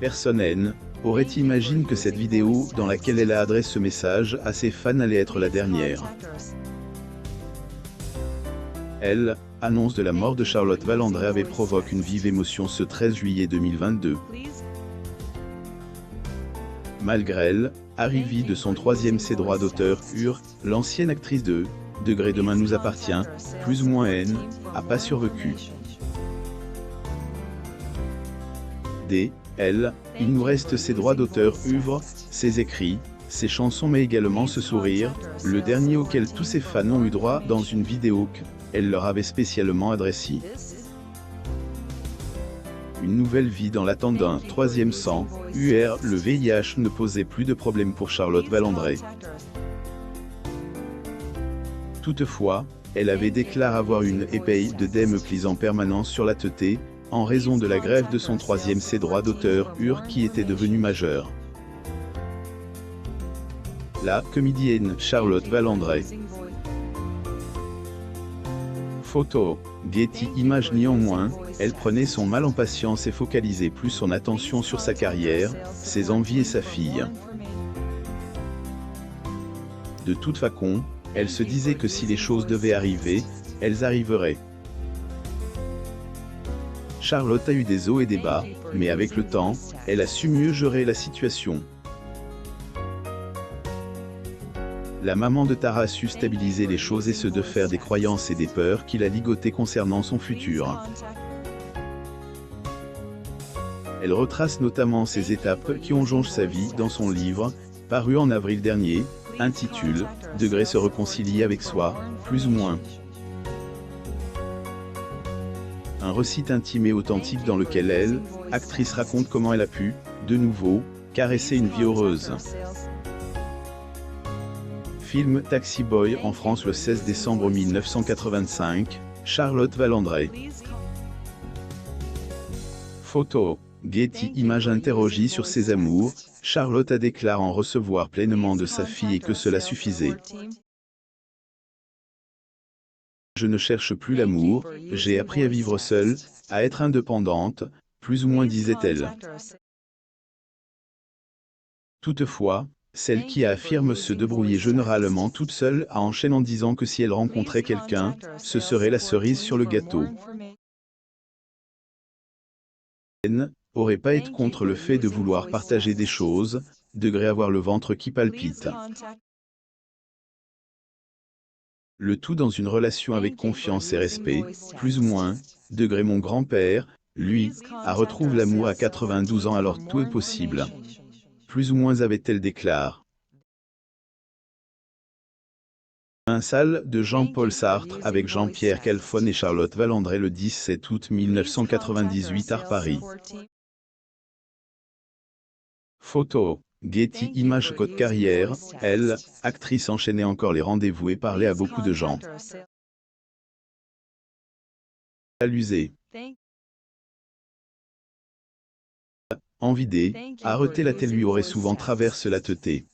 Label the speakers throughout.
Speaker 1: Personne N aurait imaginé que cette vidéo, dans laquelle elle a adressé ce message à ses fans, allait être la dernière. Elle, annonce de la mort de Charlotte Valandré avait provoqué une vive émotion ce 13 juillet 2022. Malgré elle, arrivée de son troisième ses droits d'auteur, l'ancienne actrice de Degré Demain nous appartient, plus ou moins N, a pas survécu. Elle, il nous reste ses droits d'auteur, ses écrits, ses chansons mais également ce sourire, le dernier auquel tous ses fans ont eu droit dans une vidéo qu'elle leur avait spécialement adressée. Une nouvelle vie dans l'attente d'un troisième sang, le VIH ne posait plus de problème pour Charlotte Valandré. Toutefois, elle avait déclaré avoir une épée de Damoclès en permanence sur la tête, en raison de la grève de son troisième ses droits d'auteur, qui était devenu majeur. La comédienne Charlotte Valandré. Photo, Getty Images. Néanmoins, elle prenait son mal en patience et focalisait plus son attention sur sa carrière, ses envies et sa fille. De toute façon, elle se disait que si les choses devaient arriver, elles arriveraient. Charlotte a eu des hauts et des bas, mais avec le temps, elle a su mieux gérer la situation. La maman de Tara a su stabiliser les choses et se défaire des croyances et des peurs qui la ligotaient concernant son futur. Elle retrace notamment ces étapes qui ont changé sa vie dans son livre, paru en avril dernier, intitulé « Degré se réconcilier avec soi, plus ou moins ». Un récit intime et authentique dans lequel elle, actrice, raconte comment elle a pu, de nouveau, caresser une vie heureuse. Film Taxi Boy en France le 16 décembre 1985, Charlotte Valandré. Photo, Getty Images. Interrogée sur ses amours, Charlotte a déclaré en recevoir pleinement de sa fille et que cela suffisait. Je ne cherche plus l'amour, j'ai appris à vivre seule, à être indépendante, plus ou moins, disait-elle. Toutefois, celle qui affirme se débrouiller généralement toute seule a enchaîné en disant que si elle rencontrait quelqu'un, ce serait la cerise sur le gâteau. Elle n'aurait pas été contre le fait de vouloir partager des choses, degré avoir le ventre qui palpite. Le tout dans une relation avec confiance et respect, plus ou moins, degré mon grand-père, lui, a retrouvé l'amour à 92 ans alors tout est possible. Plus ou moins, avait-elle déclaré. Un salle de Jean-Paul Sartre avec Jean-Pierre Calfon et Charlotte Valandré le 17 août 1998 à Paris. Photo, Getty Images. Côté carrière, elle, actrice, enchaînait encore les rendez-vous et parlait à beaucoup de gens. Alusé. Envidé, arrêter la télé lui aurait souvent traversé la tête.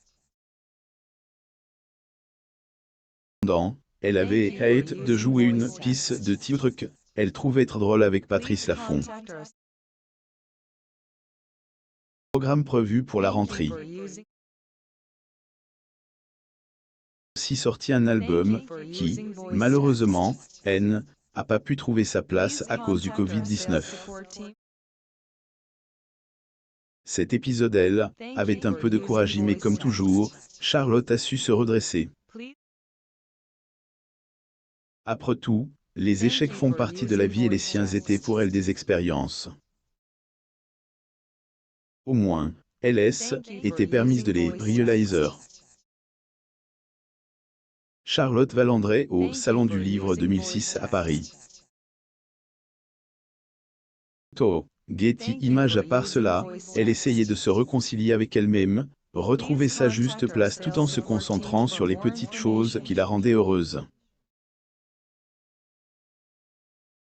Speaker 1: Elle avait hâte de jouer une pièce de théâtre qu'elle trouvait être drôle avec Patrice Laffont. Programme prévu pour la rentrée. Aussi sorti un album qui, malheureusement, N, n'a pas pu trouver sa place à cause du Covid-19. Cet épisode, elle, avait un peu de courage mais comme toujours, Charlotte a su se redresser. Après tout, les échecs font partie de la vie et les siens étaient pour elle des expériences. Au moins, LS était permise de les réaliser. Charlotte Valandré au Salon du Livre 2006 à Paris. Photo, Getty Images. À part cela, elle essayait de se réconcilier avec elle-même, retrouver sa juste place tout en se concentrant sur les petites choses qui la rendaient heureuse.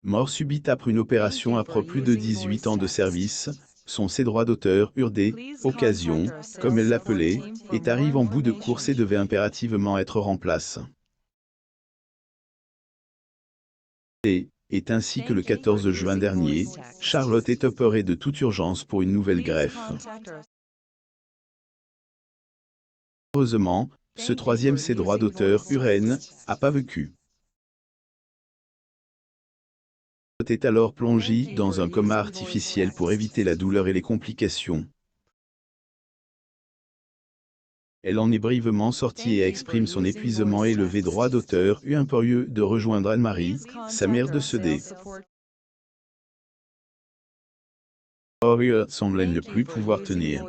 Speaker 1: Mort subite après une opération après plus de 18 ans de service, ses droits d'auteur, des occasions, comme elle l'appelait, est arrive en bout de course et devait impérativement être remplacée. est ainsi que le 14 juin dernier, Charlotte est opérée de toute urgence pour une nouvelle greffe. Heureusement, ce troisième ses droits d'auteur Uren a pas vécu. Charlotte est alors plongée dans un coma artificiel pour éviter la douleur et les complications. Elle en est brièvement sortie et exprime son épuisement et levé droit d'auteur eut impérieux de rejoindre Anne-Marie, sa mère décédée. Warrior semble ne plus pouvoir tenir.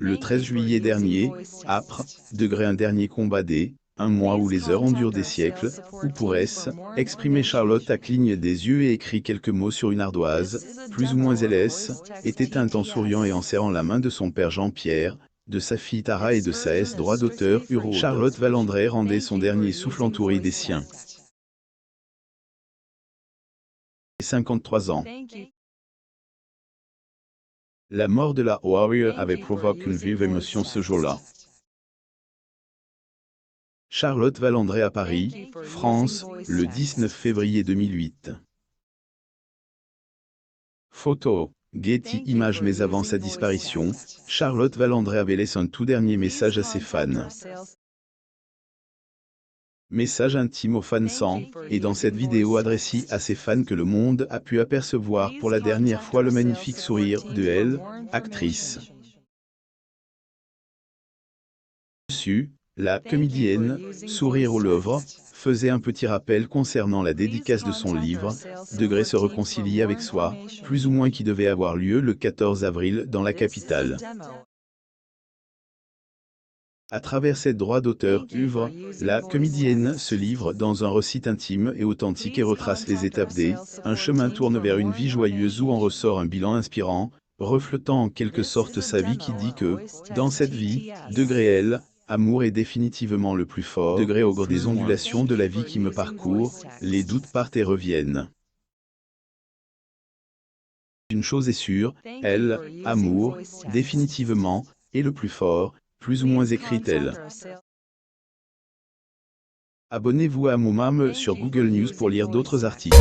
Speaker 1: Le 13 juillet dernier, âpre, un dernier combat un mois où les heures endurent des siècles, où pourrait-ce, exprimer Charlotte à cligne des yeux et écrit quelques mots sur une ardoise, plus ou moins LS, est éteinte en souriant et en serrant la main de son père Jean-Pierre, de sa fille Tara et de sa S droit d'auteur Huro. Charlotte Valandré rendait son dernier souffle entouré des siens. 53 ans. La mort de la Warrior avait provoqué une vive émotion ce jour-là. Charlotte Valandré à Paris, France, le 19 février 2008. Photo, Getty Images. Mais avant sa disparition, Charlotte Valandré avait laissé un tout dernier message à ses fans. Message intime aux fans sans, et dans cette vidéo adressée à ses fans que le monde a pu apercevoir pour la dernière fois le magnifique sourire de elle, actrice. Dessus, la comédienne, sourire aux lèvres, faisait un petit rappel concernant la dédicace de son livre, Degré se réconcilier avec soi, plus ou moins qui devait avoir lieu le 14 avril dans la capitale. À travers cette droit d'auteur œuvre, la comédienne se livre dans un récit intime et authentique et retrace les étapes un chemin tourne vers une vie joyeuse où en ressort un bilan inspirant, reflétant en quelque sorte sa vie qui dit que, dans cette vie, elle, amour est définitivement le plus fort, au gré des ondulations de la vie qui me parcourt, les doutes partent et reviennent. Une chose est sûre, elle, amour, définitivement, est le plus fort, plus ou moins écrit-elle. Abonnez-vous à Moumam sur Google News pour lire d'autres articles.